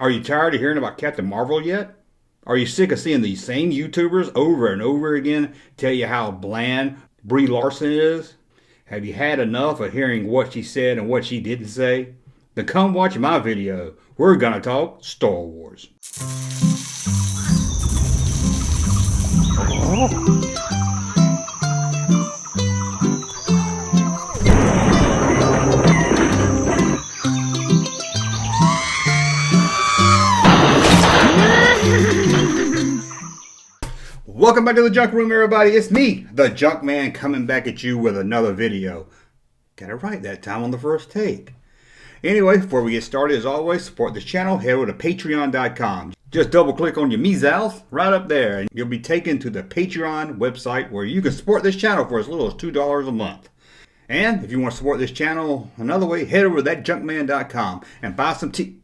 Are you tired of hearing about Captain Marvel yet? Are you sick of seeing these same YouTubers over and over again tell you how bland Brie Larson is? Have you had enough of hearing what she said and what she didn't say? Then come watch my video. We're gonna talk Star Wars. Welcome back to the Junk Room, everybody. It's me, the Junkman, coming back at you with another video. Got it right that time on the first take. Anyway, before we get started, as always, support this channel. Head over to patreon.com. Just double click on your measles right up there, and you'll be taken to the Patreon website where you can support this channel for as little as $2 a month. And if you want to support this channel another way, head over to thatjunkman.com and buy some tea.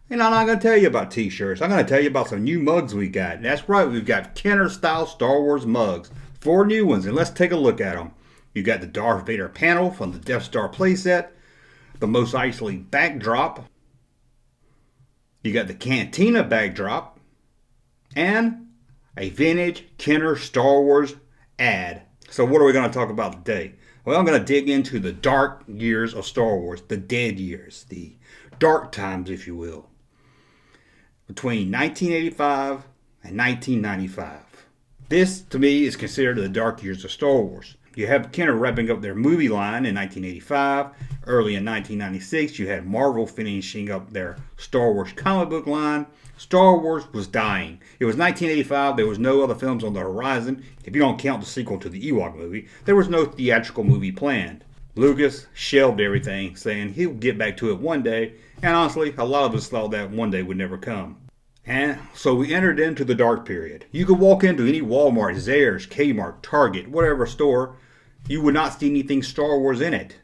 And I'm not going to tell you about t-shirts. I'm going to tell you about some new mugs we got. That's right, we've got Kenner-style Star Wars mugs. 4 new ones, and let's take a look at them. You got the Darth Vader panel from the Death Star playset, the Mos Eisley backdrop, you got the Cantina backdrop, and a vintage Kenner Star Wars ad. So what are we going to talk about today? Well, I'm going to dig into the dark years of Star Wars, the dead years, the dark times, if you will, between 1985 and 1995. This, to me, is considered the dark years of Star Wars. You have Kenner wrapping up their movie line in 1985. Early in 1996, you had Marvel finishing up their Star Wars comic book line. Star Wars was dying. It was 1985. There was no other films on the horizon. If you don't count the sequel to the Ewok movie, there was no theatrical movie planned. Lucas shelved everything, saying he'll get back to it one day, and honestly, a lot of us thought that one day would never come. And so we entered into the dark period. You could walk into any Walmart, Zayres, Kmart, Target, whatever store, you would not see anything Star Wars in it.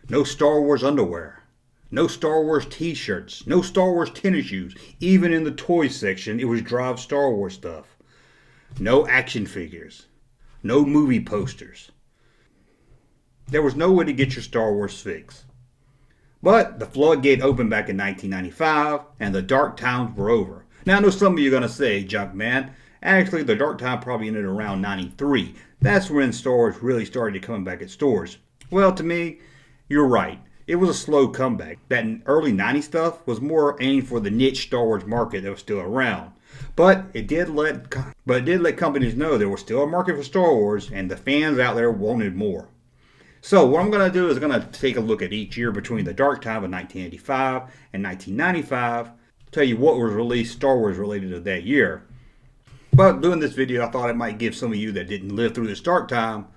No Star Wars underwear, no Star Wars t-shirts, no Star Wars tennis shoes. Even in the toys section, it was Drive Star Wars stuff. No action figures, no movie posters. There was no way to get your Star Wars fix. But the floodgate opened back in 1995, and the dark times were over. Now I know some of you are going to say, Junkman, actually the dark time probably ended around 93. That's when Star Wars really started coming back at stores. Well, to me, you're right. It was a slow comeback. That early 90s stuff was more aimed for the niche Star Wars market that was still around. But it did let companies know there was still a market for Star Wars, and the fans out there wanted more. So what I'm going to do is I'm going to take a look at each year between the dark time of 1985 and 1995, tell you what was released Star Wars related to that year. But doing this video, I thought it might give some of you that didn't live through this dark time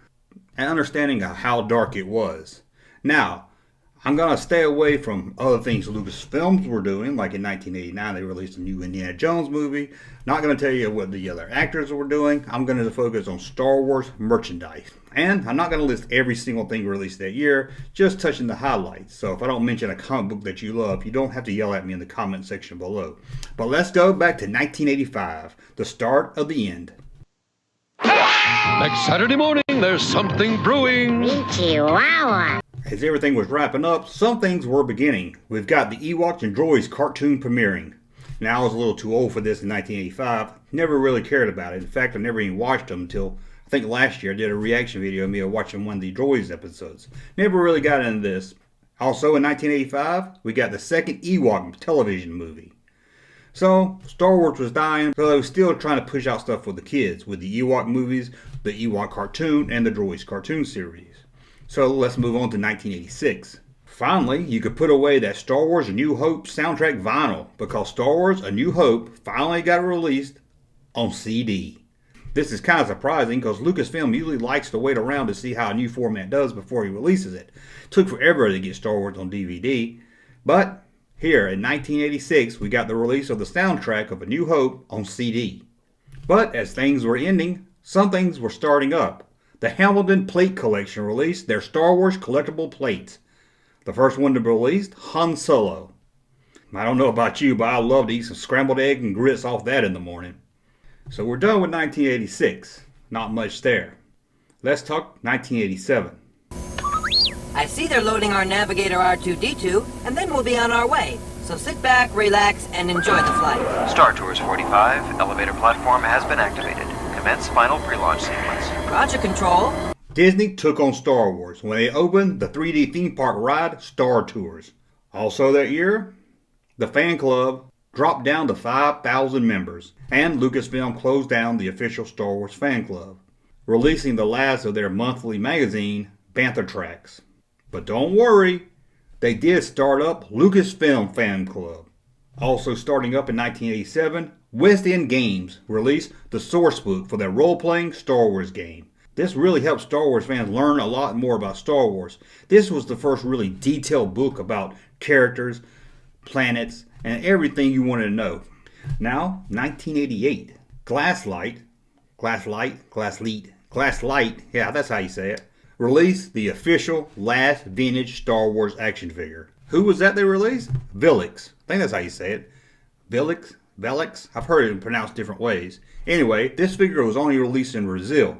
an understanding of how dark it was. Now, I'm going to stay away from other things Lucasfilms were doing, like in 1989 they released a new Indiana Jones movie. Not going to tell you what the other actors were doing. I'm going to focus on Star Wars merchandise. And I'm not going to list every single thing released that year, just touching the highlights. So if I don't mention a comic book that you love, you don't have to yell at me in the comment section below. But let's go back to 1985, the start of the end. Next Saturday morning, there's something brewing. Chihuahua. As everything was wrapping up, some things were beginning. We've got the Ewoks and Droids cartoon premiering. Now I was a little too old for this in 1985. Never really cared about it. In fact, I never even watched them until I think last year I did a reaction video of me watching one of the Droids episodes. Never really got into this. Also in 1985, we got the second Ewok television movie. So Star Wars was dying, so they were still trying to push out stuff for the kids with the Ewok movies, the Ewok cartoon, and the Droids cartoon series. So let's move on to 1986. Finally, you could put away that Star Wars A New Hope soundtrack vinyl because Star Wars A New Hope finally got released on CD. This is kind of surprising because Lucasfilm usually likes to wait around to see how a new format does before he releases it. Took forever to get Star Wars on DVD, but here in 1986 we got the release of the soundtrack of A New Hope on CD. But as things were ending, some things were starting up. The Hamilton Plate Collection released their Star Wars collectible plates. The first one to be released, Han Solo. I don't know about you, but I love to eat some scrambled egg and grits off that in the morning. So we're done with 1986. Not much there. Let's talk 1987. I see they're loading our navigator R2-D2, and then we'll be on our way. So sit back, relax, and enjoy the flight. Star Tours 45, elevator platform has been activated. Commence final pre-launch sequence. Roger, Control. Disney took on Star Wars when they opened the 3D theme park ride Star Tours. Also that year, the fan club dropped down to 5,000 members, and Lucasfilm closed down the official Star Wars fan club, releasing the last of their monthly magazine, Bantha Tracks. But don't worry, they did start up Lucasfilm Fan Club. Also starting up in 1987, West End Games released the source book for their role-playing Star Wars game. This really helped Star Wars fans learn a lot more about Star Wars. This was the first really detailed book about characters, planets, and everything you wanted to know. Now, 1988, Glasslight, yeah, that's how you say it, released the official last vintage Star Wars action figure. Who was that they released? Villix. I think that's how you say it. Villix? I've heard it pronounced different ways. Anyway, this figure was only released in Brazil.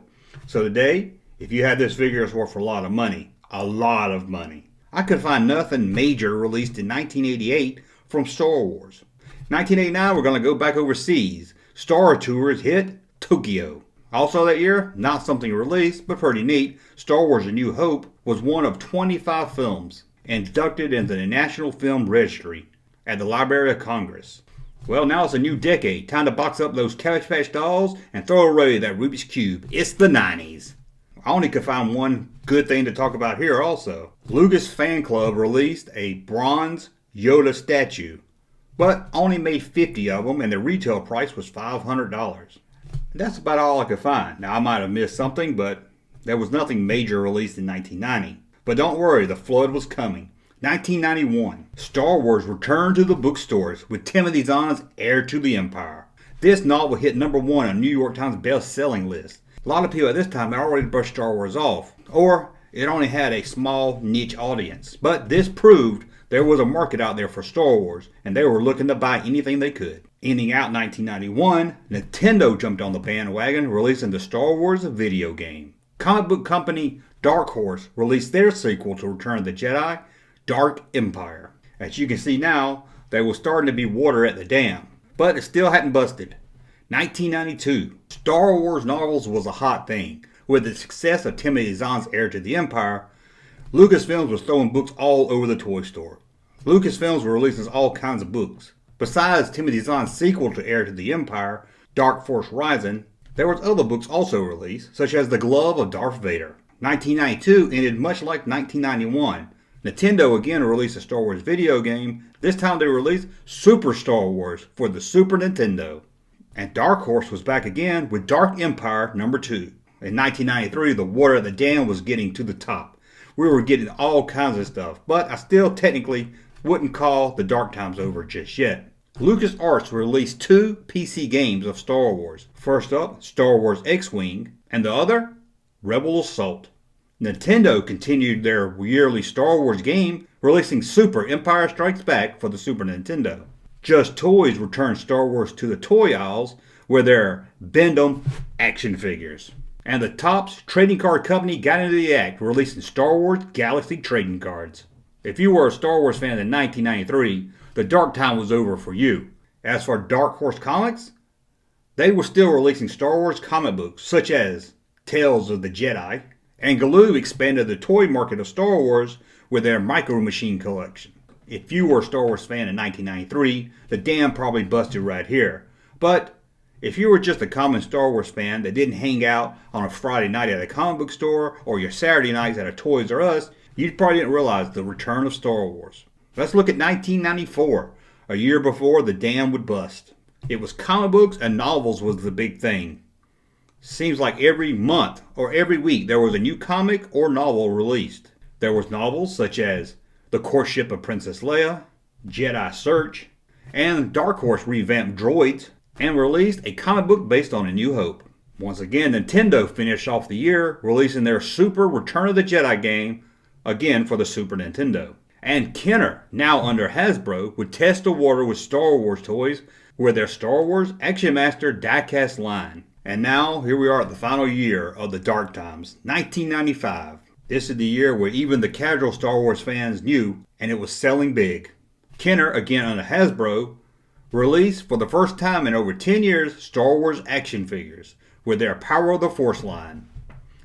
So today, if you had this figure, it's worth a lot of money. A lot of money. I could find nothing major released in 1988 from Star Wars. 1989, we're going to go back overseas. Star Tours hit Tokyo. Also that year, not something released, but pretty neat, Star Wars A New Hope was one of 25 films inducted into the National Film Registry at the Library of Congress. Well, now it's a new decade. Time to box up those Cabbage Patch dolls and throw away that Rubik's Cube. It's the 90s. I only could find one good thing to talk about here also. Lucas Fan Club released a bronze Yoda statue, but only made 50 of them and the retail price was $500. That's about all I could find. Now, I might have missed something, but there was nothing major released in 1990. But don't worry, the flood was coming. 1991, Star Wars returned to the bookstores with Timothy Zahn's Heir to the Empire. This novel hit #1 on New York Times best-selling list. A lot of people at this time had already brushed Star Wars off, or it only had a small niche audience. But this proved there was a market out there for Star Wars, and they were looking to buy anything they could. Ending out 1991, Nintendo jumped on the bandwagon, releasing the Star Wars video game. Comic book company Dark Horse released their sequel to Return of the Jedi, Dark Empire. As you can see now, there was starting to be water at the dam, but it still hadn't busted. 1992, Star Wars novels was a hot thing. With the success of Timothy Zahn's Heir to the Empire, Lucasfilms was throwing books all over the toy store. Lucasfilms were releasing all kinds of books. Besides Timothy Zahn's sequel to Heir to the Empire, Dark Force Rising, there was other books also released, such as The Glove of Darth Vader. 1992 ended much like 1991. Nintendo again released a Star Wars video game. This time they released Super Star Wars for the Super Nintendo. And Dark Horse was back again with Dark Empire #2. In 1993, the water at the dam was getting to the top. We were getting all kinds of stuff, but I still technically wouldn't call the dark times over just yet. LucasArts released 2 PC games of Star Wars. First up, Star Wars X-Wing, and the other, Rebel Assault. Nintendo continued their yearly Star Wars game, releasing Super Empire Strikes Back for the Super Nintendo. Just Toys returned Star Wars to the toy aisles with their Bend-'em action figures. And the Topps Trading Card Company got into the act, releasing Star Wars Galaxy Trading Cards. If you were a Star Wars fan in 1993, the dark time was over for you. As for Dark Horse Comics, they were still releasing Star Wars comic books, such as Tales of the Jedi, and Galoob expanded the toy market of Star Wars with their Micro Machine collection. If you were a Star Wars fan in 1993, the dam probably busted right here. But if you were just a common Star Wars fan that didn't hang out on a Friday night at a comic book store or your Saturday nights at a Toys R Us, you probably didn't realize the return of Star Wars. Let's look at 1994, a year before the dam would bust. It was comic books and novels was the big thing. Seems like every month or every week there was a new comic or novel released. There was novels such as The Courtship of Princess Leia, Jedi Search, and Dark Horse revamped Droids and released a comic book based on A New Hope. Once again, Nintendo finished off the year releasing their Super Return of the Jedi game, again for the Super Nintendo. And Kenner, now under Hasbro, would test the water with Star Wars toys with their Star Wars Action Master diecast line. And now, here we are at the final year of the dark times, 1995. This is the year where even the casual Star Wars fans knew, and it was selling big. Kenner, again under Hasbro, released for the first time in over 10 years Star Wars action figures with their Power of the Force line.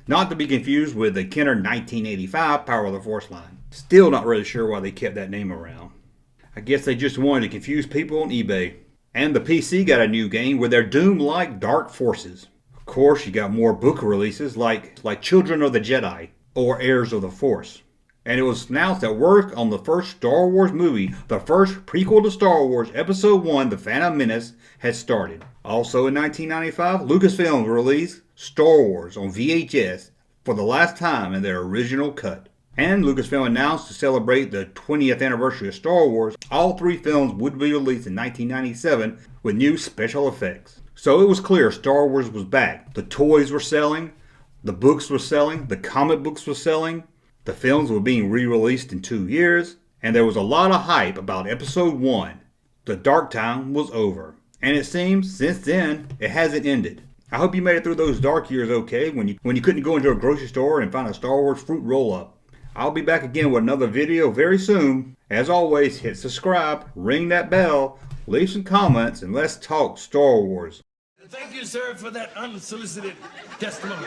Not to be confused with the Kenner 1985 Power of the Force line. Still not really sure why they kept that name around. I guess they just wanted to confuse people on eBay. And the PC got a new game with their Doom-like Dark Forces. Of course, you got more book releases like Children of the Jedi or Heirs of the Force. And it was announced that work on the first Star Wars movie, the first prequel to Star Wars, Episode 1, The Phantom Menace, had started. Also in 1995, Lucasfilm released Star Wars on VHS for the last time in their original cut. And Lucasfilm announced to celebrate the 20th anniversary of Star Wars, all 3 films would be released in 1997 with new special effects. So it was clear Star Wars was back. The toys were selling, the books were selling, the comic books were selling, the films were being re-released in 2 years, and there was a lot of hype about Episode 1. The dark time was over. And it seems, since then, it hasn't ended. I hope you made it through those dark years okay when you couldn't go into a grocery store and find a Star Wars fruit roll-up. I'll be back again with another video very soon. As always, hit subscribe, ring that bell, leave some comments, and let's talk Star Wars. Thank you, sir, for that unsolicited testimony.